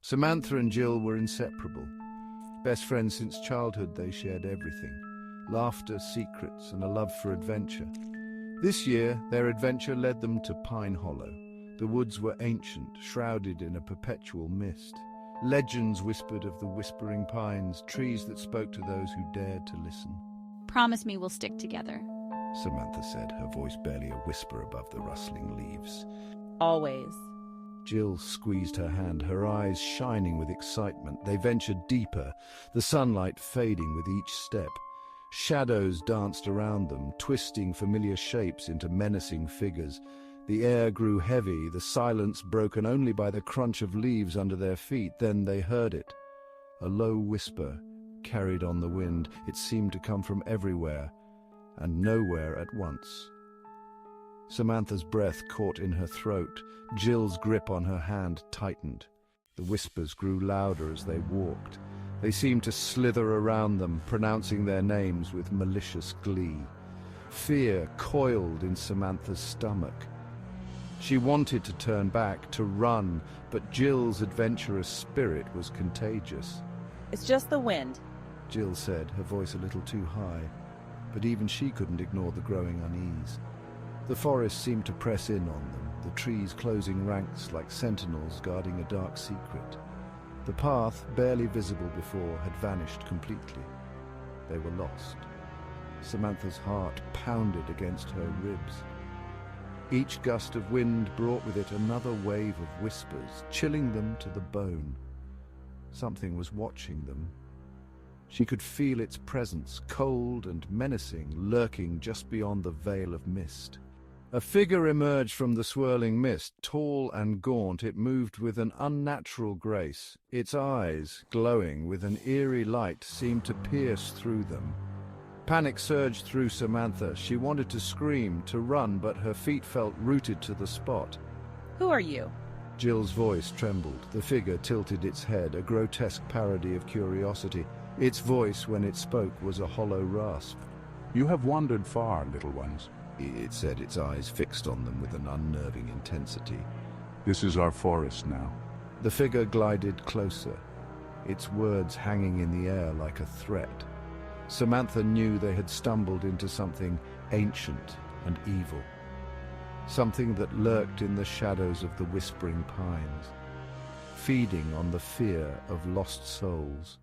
Samantha and Jill were inseparable. Best friends since childhood, they shared everything. Laughter, secrets, and a love for adventure. This year, their adventure led them to Pine Hollow. The woods were ancient, shrouded in a perpetual mist. Legends whispered of the whispering pines, trees that spoke to those who dared to listen. Promise me we'll stick together. Samantha said, her voice barely a whisper above the rustling leaves. Always. Jill squeezed her hand, her eyes shining with excitement. They ventured deeper, the sunlight fading with each step. Shadows danced around them, twisting familiar shapes into menacing figures. The air grew heavy, the silence broken only by the crunch of leaves under their feet. Then they heard it. A low whisper carried on the wind. It seemed to come from everywhere and nowhere at once. Samantha's breath caught in her throat. Jill's grip on her hand tightened. The whispers grew louder as they walked. They seemed to slither around them, pronouncing their names with malicious glee. Fear coiled in Samantha's stomach. She wanted to turn back, to run, but Jill's adventurous spirit was contagious. It's just the wind. Jill said, her voice a little too high, but even she couldn't ignore the growing unease. The forest seemed to press in on them, the trees closing ranks like sentinels guarding a dark secret. The path, barely visible before, had vanished completely. They were lost. Samantha's heart pounded against her ribs. Each gust of wind brought with it another wave of whispers, chilling them to the bone. Something was watching them. She could feel its presence, cold and menacing, lurking just beyond the veil of mist. A figure emerged from the swirling mist, tall and gaunt. It moved with an unnatural grace. Its eyes, glowing with an eerie light, seemed to pierce through them. Panic surged through Samantha. She wanted to scream, to run, but her feet felt rooted to the spot. Who are you? Jill's voice trembled. The figure tilted its head, a grotesque parody of curiosity. Its voice, when it spoke, was a hollow rasp. You have wandered far, little ones. It said, its eyes fixed on them with an unnerving intensity. This is our forest now. The figure glided closer, its words hanging in the air like a threat. Samantha knew they had stumbled into something ancient and evil. Something that lurked in the shadows of the whispering pines, feeding on the fear of lost souls.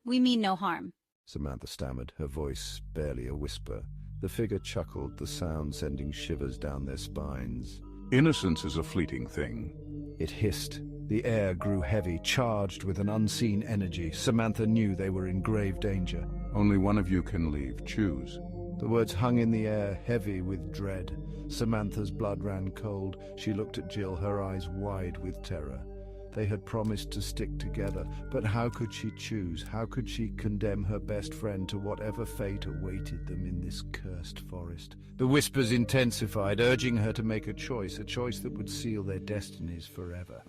We mean no harm. Samantha stammered, her voice barely a whisper. The figure chuckled, the sound sending shivers down their spines. Innocence is a fleeting thing. It hissed. The air grew heavy, charged with an unseen energy. Samantha knew they were in grave danger. Only one of you can leave. Choose. The words hung in the air, heavy with dread. Samantha's blood ran cold. She looked at Jill, her eyes wide with terror. They had promised to stick together, but how could she choose? How could she condemn her best friend to whatever fate awaited them in this cursed forest? The whispers intensified, urging her to make a choice that would seal their destinies forever.